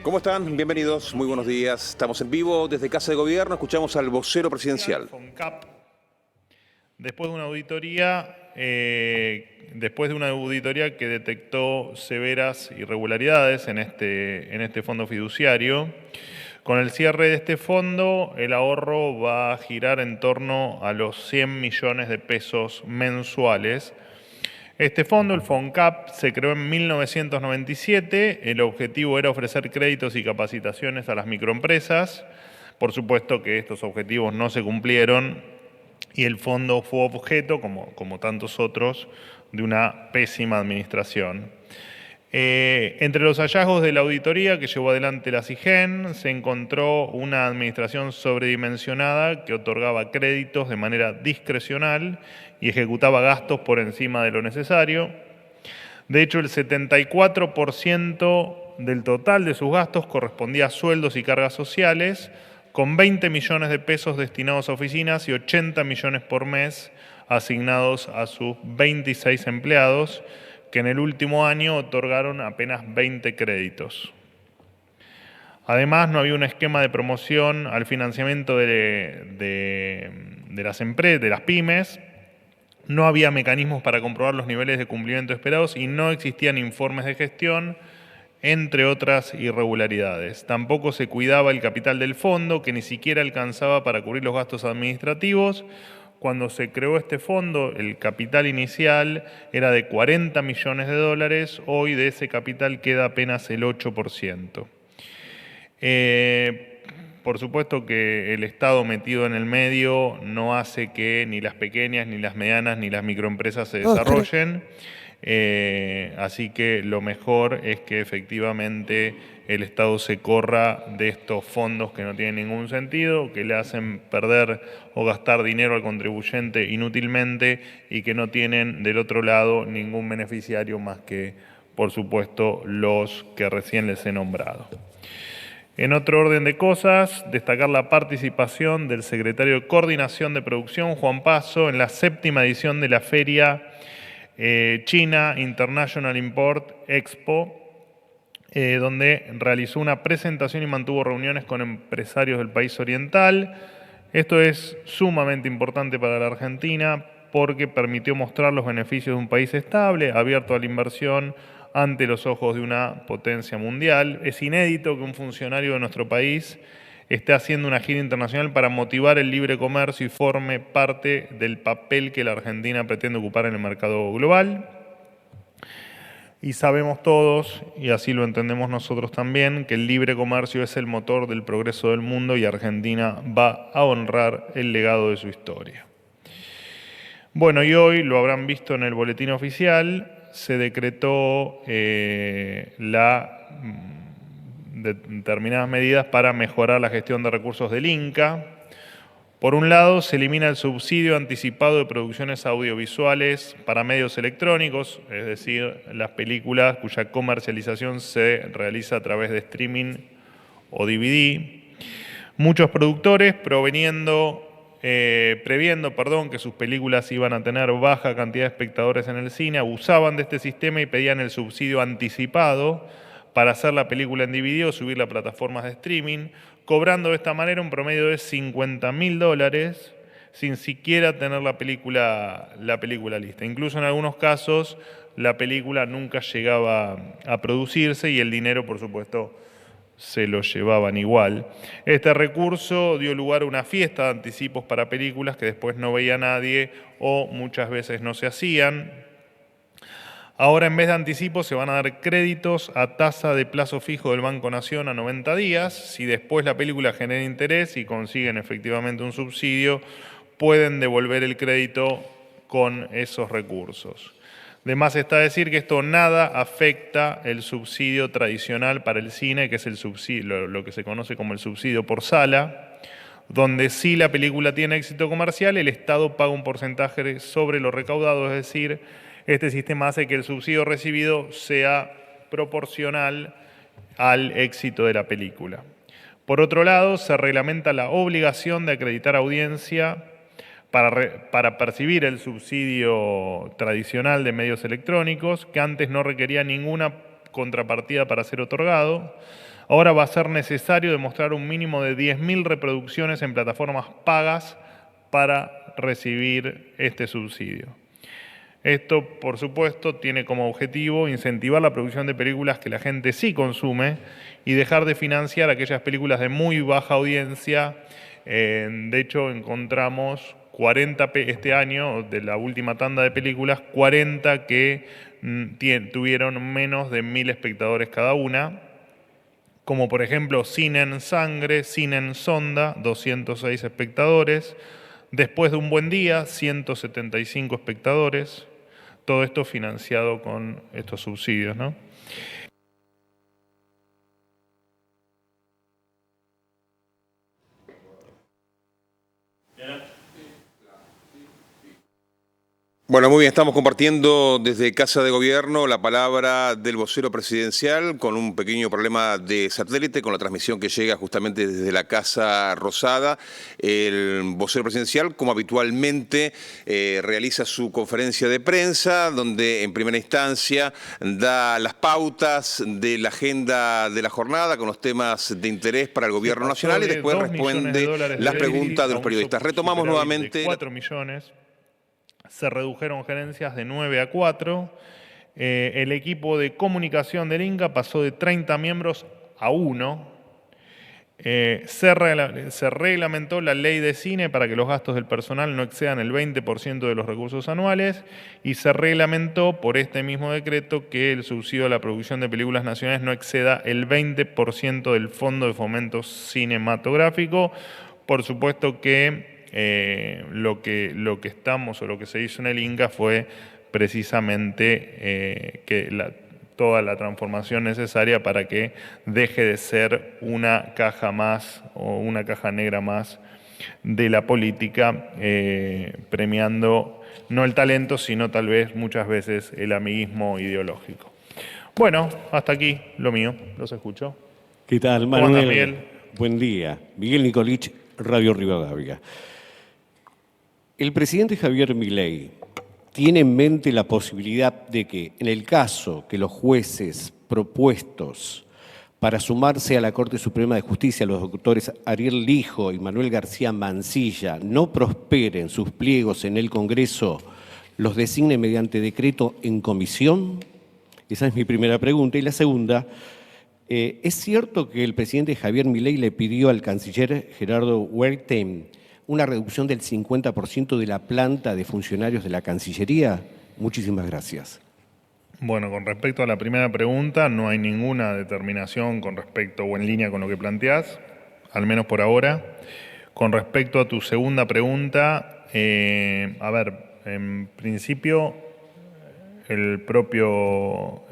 ¿Cómo están? Bienvenidos, muy buenos días. Estamos en vivo desde Casa de Gobierno, escuchamos al vocero presidencial. FONCAP, después de una auditoría que detectó severas irregularidades en este fondo fiduciario. Con el cierre de este fondo, el ahorro va a girar en torno a los 100 millones de pesos mensuales. Este fondo, el FONCAP, se creó en 1997. El objetivo era ofrecer créditos y capacitaciones a las microempresas. Por supuesto que estos objetivos no se cumplieron y el fondo fue objeto, como tantos otros, de una pésima administración. Entre los hallazgos de la auditoría que llevó adelante la SIGEN, se encontró una administración sobredimensionada que otorgaba créditos de manera discrecional y ejecutaba gastos por encima de lo necesario. De hecho, el 74% del total de sus gastos correspondía a sueldos y cargas sociales, con 20 millones de pesos destinados a oficinas y 80 millones por mes asignados a sus 26 empleados, que en el último año otorgaron apenas 20 créditos. Además, no había un esquema de promoción al financiamiento de las empresas, de las pymes. No había mecanismos para comprobar los niveles de cumplimiento esperados y no existían informes de gestión, entre otras irregularidades. Tampoco se cuidaba el capital del fondo, que ni siquiera alcanzaba para cubrir los gastos administrativos. Cuando se creó este fondo, el capital inicial era de 40 millones de dólares, hoy de ese capital queda apenas el 8%. Por supuesto que el Estado metido en el medio no hace que ni las pequeñas, ni las medianas, ni las microempresas se desarrollen. Así que lo mejor es que efectivamente el Estado se corra de estos fondos que no tienen ningún sentido, que le hacen perder o gastar dinero al contribuyente inútilmente y que no tienen del otro lado ningún beneficiario más que, por supuesto, los que recién les he nombrado. En otro orden de cosas, destacar la participación del secretario de Coordinación de Producción, Juan Paso, en la 7ª edición de la Feria China International Import Expo, donde realizó una presentación y mantuvo reuniones con empresarios del país oriental. Esto es sumamente importante para la Argentina porque permitió mostrar los beneficios de un país estable, abierto a la inversión ante los ojos de una potencia mundial. Es inédito que un funcionario de nuestro país esté haciendo una gira internacional para motivar el libre comercio y forme parte del papel que la Argentina pretende ocupar en el mercado global. Y sabemos todos, y así lo entendemos nosotros también, que el libre comercio es el motor del progreso del mundo y Argentina va a honrar el legado de su historia. Bueno, y hoy, lo habrán visto en el boletín oficial, se decretó determinadas medidas para mejorar la gestión de recursos del INCA. Por un lado, se elimina el subsidio anticipado de producciones audiovisuales para medios electrónicos, es decir, las películas cuya comercialización se realiza a través de streaming o DVD. Muchos productores, previendo que sus películas iban a tener baja cantidad de espectadores en el cine, abusaban de este sistema y pedían el subsidio anticipado para hacer la película en DVD o subirla a plataformas de streaming, cobrando de esta manera un promedio de $50.000 sin siquiera tener la película lista. Incluso en algunos casos la película nunca llegaba a producirse y el dinero, por supuesto, se lo llevaban igual. Este recurso dio lugar a una fiesta de anticipos para películas que después no veía nadie o muchas veces no se hacían. Ahora, en vez de anticipos, se van a dar créditos a tasa de plazo fijo del Banco Nación a 90 días. Si después la película genera interés y consiguen efectivamente un subsidio, pueden devolver el crédito con esos recursos. De más está decir que esto nada afecta el subsidio tradicional para el cine, que es el subsidio, lo que se conoce como el subsidio por sala, donde si la película tiene éxito comercial, el Estado paga un porcentaje sobre lo recaudado, es decir, este sistema hace que el subsidio recibido sea proporcional al éxito de la película. Por otro lado, se reglamenta la obligación de acreditar audiencia para percibir el subsidio tradicional de medios electrónicos, que antes no requería ninguna contrapartida para ser otorgado. Ahora va a ser necesario demostrar un mínimo de 10.000 reproducciones en plataformas pagas para recibir este subsidio. Esto, por supuesto, tiene como objetivo incentivar la producción de películas que la gente sí consume y dejar de financiar aquellas películas de muy baja audiencia. De hecho, encontramos 40 este año, de la última tanda de películas, 40 que tuvieron menos de 1.000 espectadores cada una, como por ejemplo Cine en Sangre, Cine en Sonda, 206 espectadores, Después de un buen día, 175 espectadores, todo esto financiado con estos subsidios, ¿no? Bueno, muy bien, estamos compartiendo desde Casa de Gobierno la palabra del vocero presidencial con un pequeño problema de satélite, con la transmisión que llega justamente desde la Casa Rosada. El vocero presidencial, como habitualmente, realiza su conferencia de prensa, donde en primera instancia da las pautas de la agenda de la jornada con los temas de interés para el Gobierno nacional y después responde las preguntas de los periodistas. Retomamos nuevamente. 4 millones. Se redujeron gerencias de 9 a 4. El equipo de comunicación del Inca pasó de 30 miembros a 1. Se reglamentó la ley de cine para que los gastos del personal no excedan el 20% de los recursos anuales y se reglamentó por este mismo decreto que el subsidio a la producción de películas nacionales no exceda el 20% del Fondo de Fomento Cinematográfico. Por supuesto que lo que estamos o lo que se hizo en el Inca fue precisamente toda la transformación necesaria para que deje de ser una caja más o una caja negra más de la política, premiando no el talento, sino tal vez muchas veces el amiguismo ideológico. Bueno, hasta aquí lo mío, los escucho. ¿Qué tal, Manuel? ¿Cómo andas, Miguel? Buen día. Miguel Nicolich, Radio Rivadavia. El presidente Javier Milei tiene en mente la posibilidad de que, en el caso que los jueces propuestos para sumarse a la Corte Suprema de Justicia, los doctores Ariel Lijo y Manuel García Mansilla, no prosperen sus pliegos en el Congreso, los designe mediante decreto en comisión? Esa es mi primera pregunta. Y la segunda, ¿es cierto que el presidente Javier Milei le pidió al canciller Gerardo Wertheim una reducción del 50% de la planta de funcionarios de la Cancillería? Muchísimas gracias. Bueno, con respecto a la primera pregunta, no hay ninguna determinación con respecto o en línea con lo que planteás, al menos por ahora. Con respecto a tu segunda pregunta, en principio el propio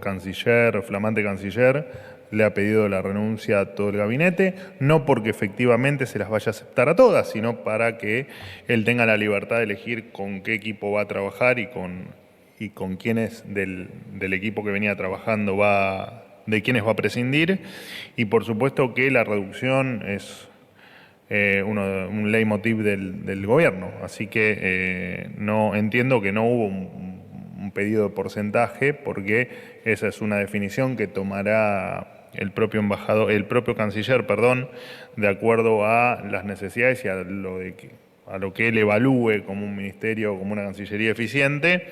canciller, flamante canciller, le ha pedido la renuncia a todo el gabinete, no porque efectivamente se las vaya a aceptar a todas, sino para que él tenga la libertad de elegir con qué equipo va a trabajar y con quiénes del equipo que venía trabajando de quiénes va a prescindir. Y por supuesto que la reducción es un leitmotiv del gobierno. Así que no entiendo que no hubo un pedido de porcentaje, porque esa es una definición que tomará el propio canciller, de acuerdo a las necesidades y a lo que él evalúe como un ministerio, como una cancillería eficiente,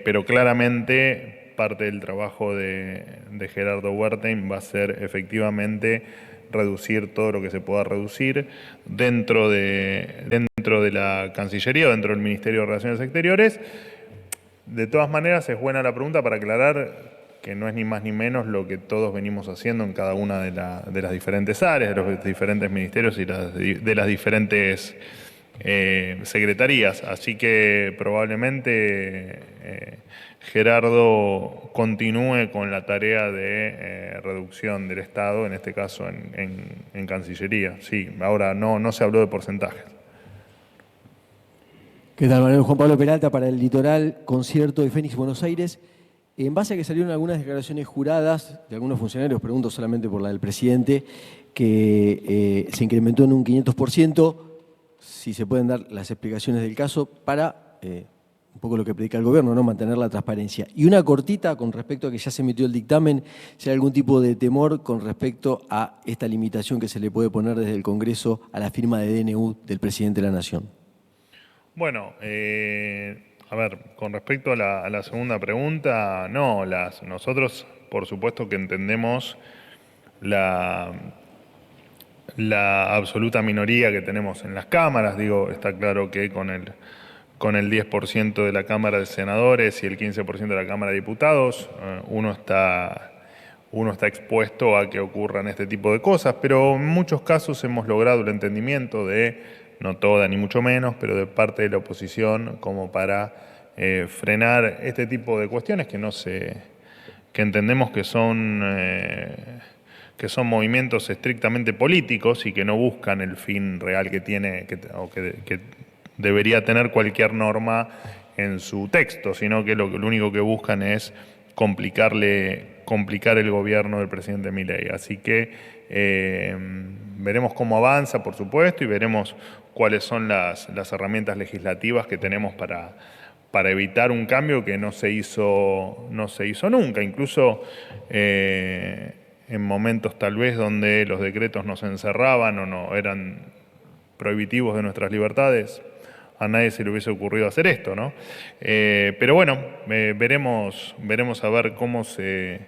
pero claramente parte del trabajo de Gerardo Wertheim va a ser efectivamente reducir todo lo que se pueda reducir dentro de la Cancillería o dentro del Ministerio de Relaciones Exteriores. De todas maneras, es buena la pregunta para aclarar que no es ni más ni menos lo que todos venimos haciendo en cada una de las diferentes áreas, de los diferentes ministerios y de las diferentes secretarías. Así que probablemente Gerardo continúe con la tarea de reducción del Estado, en este caso en Cancillería. Sí, ahora no se habló de porcentajes. ¿Qué tal, Manuel? Juan Pablo Peralta para el Litoral, concierto de Fénix, Buenos Aires. En base a que salieron algunas declaraciones juradas de algunos funcionarios, pregunto solamente por la del presidente, que se incrementó en un 500%, si se pueden dar las explicaciones del caso para un poco lo que predica el gobierno, ¿no? Mantener la transparencia. Y una cortita con respecto a que ya se emitió el dictamen, si hay algún tipo de temor con respecto a esta limitación que se le puede poner desde el Congreso a la firma de DNU del presidente de la Nación. Bueno, a ver, con respecto a la segunda pregunta, no, nosotros por supuesto que entendemos la absoluta minoría que tenemos en las cámaras. Digo, está claro que con el 10% de la Cámara de Senadores y el 15% de la Cámara de Diputados, uno está expuesto a que ocurran este tipo de cosas, pero en muchos casos hemos logrado el entendimiento de, no toda ni mucho menos, pero de parte de la oposición, como para frenar este tipo de cuestiones que entendemos que son movimientos estrictamente políticos y que no buscan el fin real que tiene que debería tener cualquier norma en su texto, sino que lo único que buscan es complicar el gobierno del presidente Milei. Así que veremos cómo avanza, por supuesto, y veremos cuáles son las herramientas legislativas que tenemos para evitar un cambio que no se hizo nunca. Incluso en momentos tal vez donde los decretos nos encerraban o no eran prohibitivos de nuestras libertades, a nadie se le hubiese ocurrido hacer esto, ¿no? Pero bueno, veremos a ver cómo se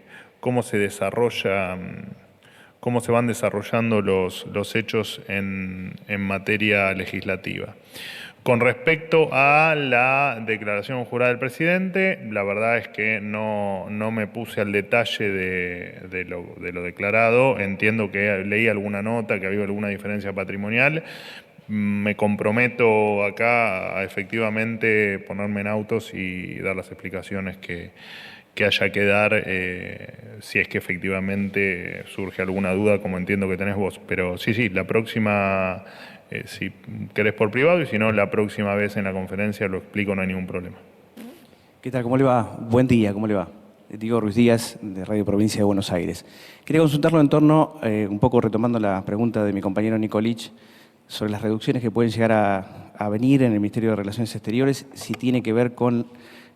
van desarrollando los hechos en materia legislativa. Con respecto a la declaración jurada del presidente, la verdad es que no me puse al detalle de lo declarado. Entiendo que leí alguna nota, que había alguna diferencia patrimonial. Me comprometo acá a efectivamente ponerme en autos y dar las explicaciones que haya que dar, si es que efectivamente surge alguna duda, como entiendo que tenés vos. Pero sí, la próxima, si querés por privado, y si no, la próxima vez en la conferencia lo explico, no hay ningún problema. ¿Qué tal? ¿Cómo le va? Buen día, ¿cómo le va? Diego Ruiz Díaz, de Radio Provincia de Buenos Aires. Quería consultarlo en torno, un poco retomando la pregunta de mi compañero Nico Lich, sobre las reducciones que pueden llegar a venir en el Ministerio de Relaciones Exteriores, si tiene que ver con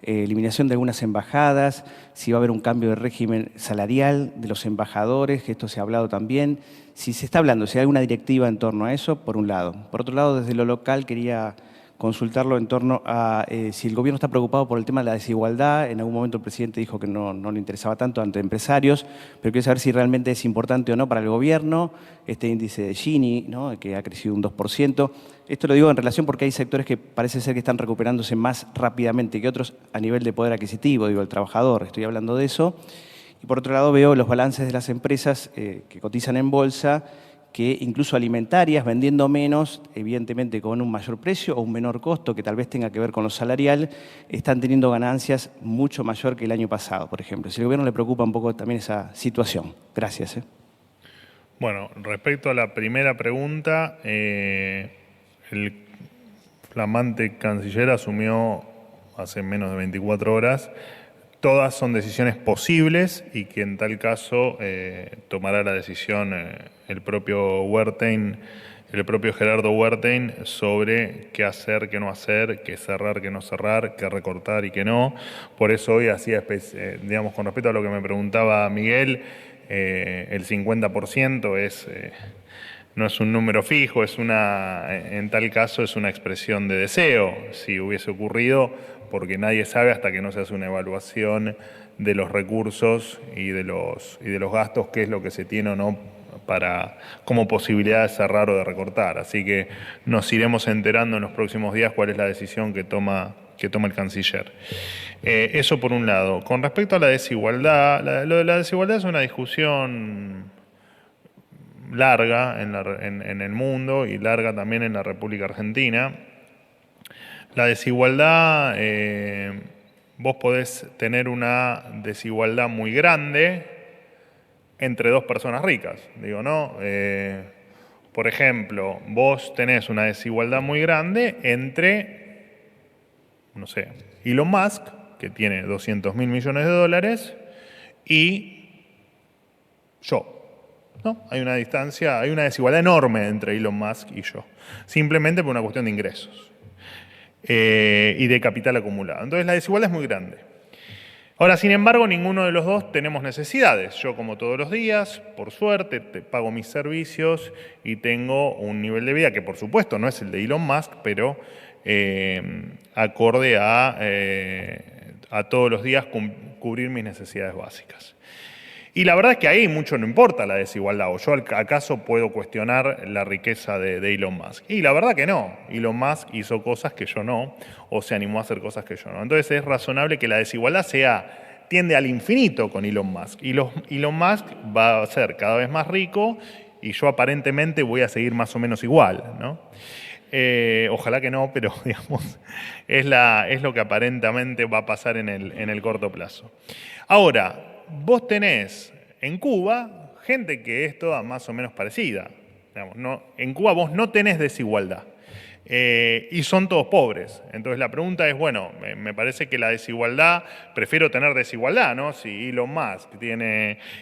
eliminación de algunas embajadas, si va a haber un cambio de régimen salarial de los embajadores, que esto se ha hablado también, si se está hablando, si hay alguna directiva en torno a eso, por un lado. Por otro lado, desde lo local quería consultarlo en torno a si el gobierno está preocupado por el tema de la desigualdad. En algún momento el presidente dijo que no le interesaba tanto ante empresarios, pero quiero saber si realmente es importante o no para el gobierno este índice de Gini, ¿no?, que ha crecido un 2%. Esto lo digo en relación porque hay sectores que parece ser que están recuperándose más rápidamente que otros a nivel de poder adquisitivo, digo, el trabajador, estoy hablando de eso. Y por otro lado veo los balances de las empresas que cotizan en bolsa, que incluso alimentarias, vendiendo menos, evidentemente con un mayor precio o un menor costo, que tal vez tenga que ver con lo salarial, están teniendo ganancias mucho mayor que el año pasado, por ejemplo. Si al gobierno le preocupa un poco también esa situación. Gracias. Bueno, respecto a la primera pregunta, el flamante canciller asumió hace menos de 24 horas. Todas son decisiones posibles y que en tal caso tomará la decisión el propio Gerardo Wertheim sobre qué hacer, qué no hacer, qué cerrar, qué no cerrar, qué recortar y qué no. Por eso hoy hacía, digamos, con respecto a lo que me preguntaba Miguel, el 50% no es un número fijo, en tal caso es una expresión de deseo. Si hubiese ocurrido, porque nadie sabe hasta que no se hace una evaluación de los recursos y de los gastos, qué es lo que se tiene o no como posibilidad de cerrar o de recortar. Así que nos iremos enterando en los próximos días cuál es la decisión que toma el canciller. Eso por un lado. Con respecto a la desigualdad, lo de la desigualdad es una discusión larga en el mundo y larga también en la República Argentina. La desigualdad, vos podés tener una desigualdad muy grande entre dos personas ricas. Digo, ¿no? Por ejemplo, vos tenés una desigualdad muy grande entre, no sé, Elon Musk, que tiene 200.000 millones de dólares, y yo. ¿No? Hay una desigualdad enorme entre Elon Musk y yo, simplemente por una cuestión de ingresos. y de capital acumulado. Entonces la desigualdad es muy grande. Ahora, sin embargo, ninguno de los dos tenemos necesidades. Yo, como todos los días, por suerte, pago mis servicios y tengo un nivel de vida que, por supuesto, no es el de Elon Musk, pero acorde a todos los días cubrir mis necesidades básicas. Y la verdad es que ahí mucho no importa la desigualdad, o yo acaso puedo cuestionar la riqueza de Elon Musk. Y la verdad que no, Elon Musk hizo cosas que yo no, o se animó a hacer cosas que yo no. Entonces es razonable que la desigualdad tiende al infinito con Elon Musk. Y Elon Musk va a ser cada vez más rico y yo aparentemente voy a seguir más o menos igual, ¿no? Ojalá que no, pero digamos, es lo que aparentemente va a pasar en el corto plazo. Ahora, vos tenés en Cuba gente que es toda más o menos parecida. Digamos, en Cuba vos no tenés desigualdad y son todos pobres. Entonces la pregunta es, bueno, me parece que la desigualdad, prefiero tener desigualdad, ¿no? Si Elon Musk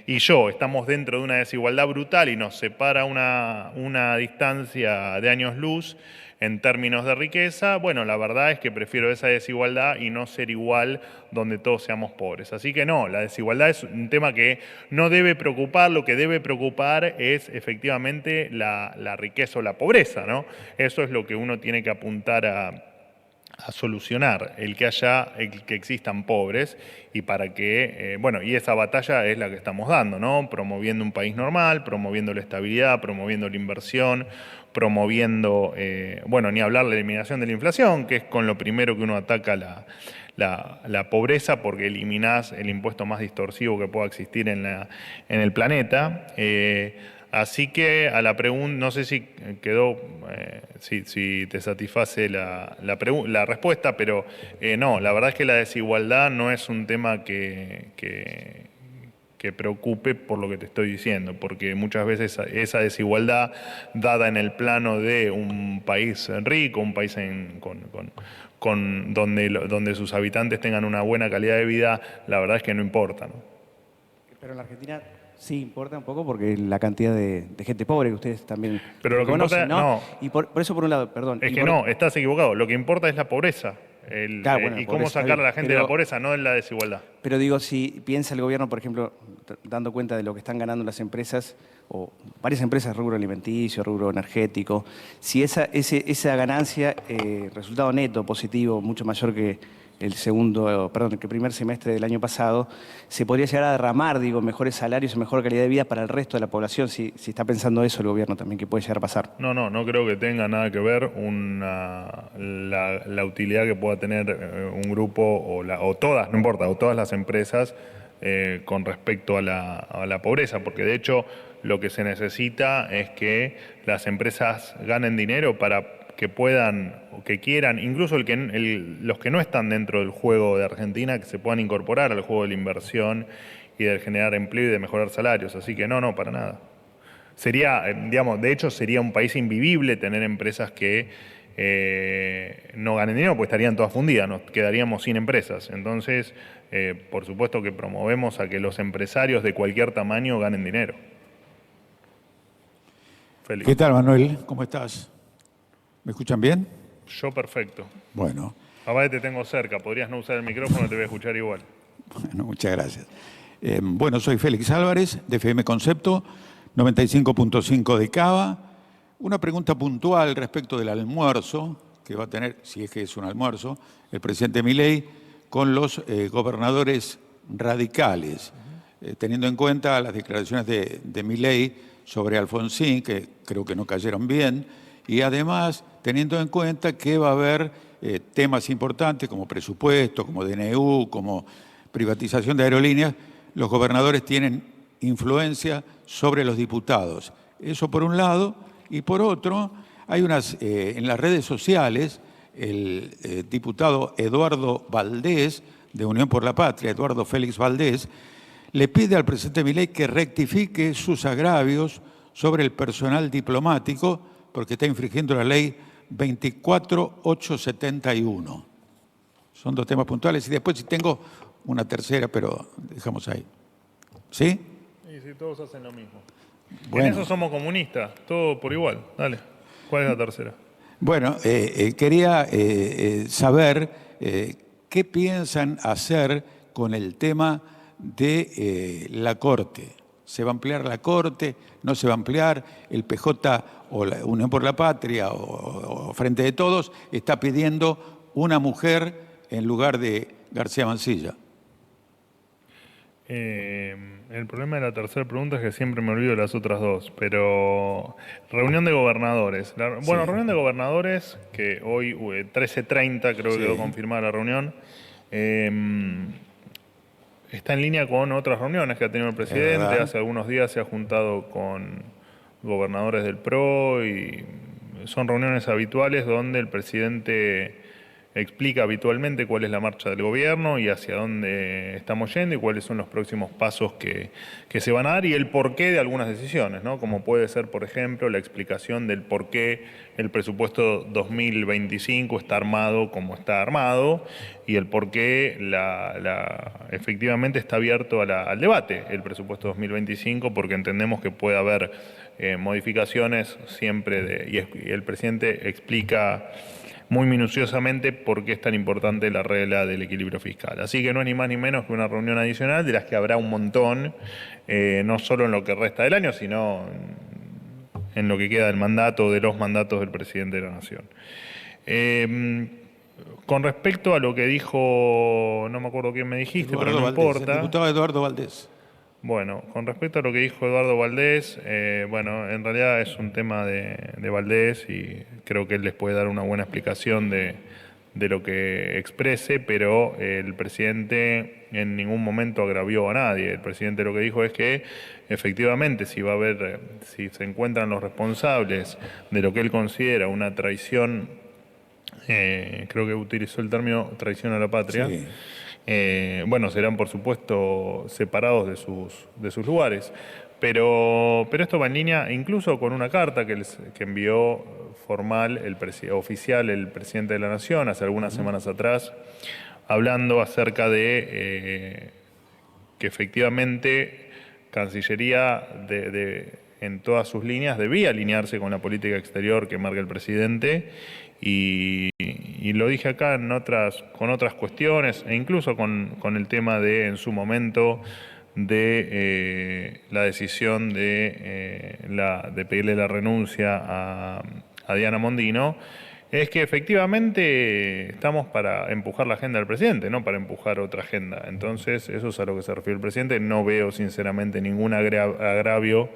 y yo estamos dentro de una desigualdad brutal y nos separa una distancia de años luz en términos de riqueza, bueno, la verdad es que prefiero esa desigualdad y no ser igual donde todos seamos pobres. Así que no, la desigualdad es un tema que no debe preocupar, lo que debe preocupar es efectivamente la riqueza o la pobreza, ¿no? Eso es lo que uno tiene que apuntar a solucionar, el que existan pobres y para que, y esa batalla es la que estamos dando, ¿no? Promoviendo un país normal, promoviendo la estabilidad, promoviendo la inversión, promoviendo, ni hablar de la eliminación de la inflación, que es con lo primero que uno ataca la pobreza, porque eliminás el impuesto más distorsivo que pueda existir en el planeta. Así que a la pregunta, no sé si quedó, si te satisface la respuesta, pero no, la verdad es que la desigualdad no es un tema que preocupe por lo que te estoy diciendo, porque muchas veces esa desigualdad dada en el plano de un país rico, un país donde sus habitantes tengan una buena calidad de vida, la verdad es que no importa, ¿no? Pero en la Argentina sí importa un poco porque la cantidad de gente pobre que ustedes también pero lo que conocen, importa, ¿no? Y por eso, por un lado, perdón. Es que no, estás equivocado. Lo que importa es la pobreza. Y cómo sacar a la gente de la pobreza, no de la desigualdad. Pero digo, si piensa el gobierno, por ejemplo, dando cuenta de lo que están ganando las empresas, o varias empresas, rubro alimenticio, rubro energético, si esa ganancia, resultado neto positivo, mucho mayor que el primer semestre del año pasado, se podría llegar a derramar, mejores salarios y mejor calidad de vida para el resto de la población, si está pensando eso el gobierno también, que puede llegar a pasar. No creo que tenga nada que ver la utilidad que pueda tener un grupo o todas, no importa, o todas las empresas con respecto a la pobreza, porque de hecho lo que se necesita es que las empresas ganen dinero para que puedan o que quieran, incluso los que no están dentro del juego de Argentina, que se puedan incorporar al juego de la inversión y de generar empleo y de mejorar salarios. Así que no, para nada. Sería, de hecho sería un país invivible tener empresas que no ganen dinero, porque estarían todas fundidas, nos quedaríamos sin empresas. Entonces, por supuesto que promovemos a que los empresarios de cualquier tamaño ganen dinero. Félix. ¿Qué tal, Manuel? ¿Cómo estás? ¿Me escuchan bien? Yo perfecto. Bueno. Ahora te tengo cerca, podrías no usar el micrófono, te voy a escuchar igual. Bueno, muchas gracias. Soy Félix Álvarez, de FM Concepto, 95.5 de Cava. Una pregunta puntual respecto del almuerzo que va a tener, si es que es un almuerzo, el presidente Milei con los gobernadores radicales, teniendo en cuenta las declaraciones de Milei sobre Alfonsín, que creo que no cayeron bien, y además teniendo en cuenta que va a haber temas importantes como presupuesto, como DNU, como privatización de aerolíneas. Los gobernadores tienen influencia sobre los diputados. Eso por un lado. Y por otro, hay en las redes sociales, el diputado Eduardo Valdés, de Unión por la Patria, Eduardo Félix Valdés, le pide al presidente Milei que rectifique sus agravios sobre el personal diplomático porque está infringiendo la ley 24871. Son dos temas puntuales. Y después si tengo una tercera, pero dejamos ahí. ¿Sí? Y si todos hacen lo mismo. Bueno. En eso somos comunistas, todo por igual. Dale, ¿cuál es la tercera? Bueno, quería saber qué piensan hacer con el tema de la Corte. ¿Se va a ampliar la Corte? ¿No se va a ampliar? El PJ o la Unión por la Patria o Frente de Todos está pidiendo una mujer en lugar de García Mansilla. El problema de la tercera pregunta es que siempre me olvido de las otras dos, pero reunión de gobernadores. Reunión de gobernadores, que hoy 13:30 creo que quedó confirmada la reunión, está en línea con otras reuniones que ha tenido el presidente. Hace algunos días se ha juntado con gobernadores del PRO y son reuniones habituales donde el presidente explica habitualmente cuál es la marcha del gobierno y hacia dónde estamos yendo y cuáles son los próximos pasos que se van a dar y el porqué de algunas decisiones, ¿no? Como puede ser, por ejemplo, la explicación del por qué el presupuesto 2025 está armado como está armado y el por qué efectivamente está abierto al debate el presupuesto 2025, porque entendemos que puede haber modificaciones siempre y el presidente explica muy minuciosamente por qué es tan importante la regla del equilibrio fiscal. Así que no es ni más ni menos que una reunión adicional de las que habrá un montón, no solo en lo que resta del año, sino en lo que queda del mandato, de los mandatos del presidente de la Nación. Con respecto a lo que dijo, no me acuerdo quién me dijiste, Eduardo pero no Valdés, importa. el diputado Eduardo Valdés. Bueno, con respecto a lo que dijo Eduardo Valdés, en realidad es un tema de Valdés y creo que él les puede dar una buena explicación de lo que exprese, pero el presidente en ningún momento agravió a nadie. El presidente lo que dijo es que efectivamente si se encuentran los responsables de lo que él considera una traición, creo que utilizó el término traición a la patria. Sí. Serán por supuesto separados de sus lugares, pero esto va en línea incluso con una carta que envió formal, oficial, el presidente de la Nación hace algunas semanas atrás, hablando acerca de que efectivamente Cancillería en todas sus líneas debía alinearse con la política exterior que marca el presidente. Y lo dije acá con otras cuestiones e incluso con el tema en su momento, de la decisión de pedirle la renuncia a Diana Mondino, es que efectivamente estamos para empujar la agenda del presidente, no para empujar otra agenda. Entonces, eso es a lo que se refiere el presidente. No veo sinceramente ningún agravio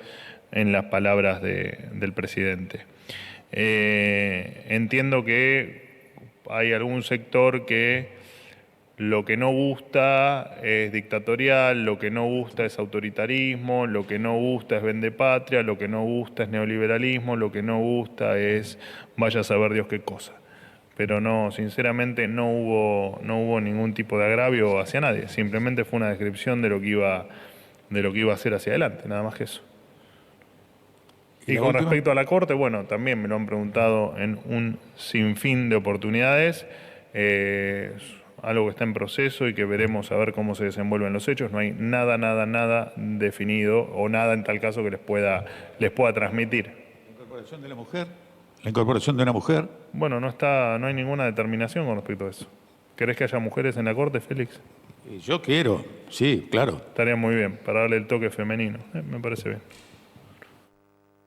en las palabras del presidente. Entiendo que hay algún sector que lo que no gusta es dictatorial, lo que no gusta es autoritarismo, lo que no gusta es vendepatria, lo que no gusta es neoliberalismo, lo que no gusta es vaya a saber Dios qué cosa. Pero no, sinceramente no hubo ningún tipo de agravio hacia nadie, simplemente fue una descripción de lo que iba a hacer hacia adelante, nada más que eso. Y con respecto a la Corte, también me lo han preguntado en un sinfín de oportunidades, algo que está en proceso y que veremos a ver cómo se desenvuelven los hechos. No hay nada definido o nada en tal caso que les pueda transmitir. ¿La incorporación de la mujer? ¿La incorporación de una mujer? Bueno, no hay ninguna determinación con respecto a eso. ¿Querés que haya mujeres en la Corte, Félix? Yo quiero, sí, claro. Estaría muy bien, para darle el toque femenino. Me parece bien.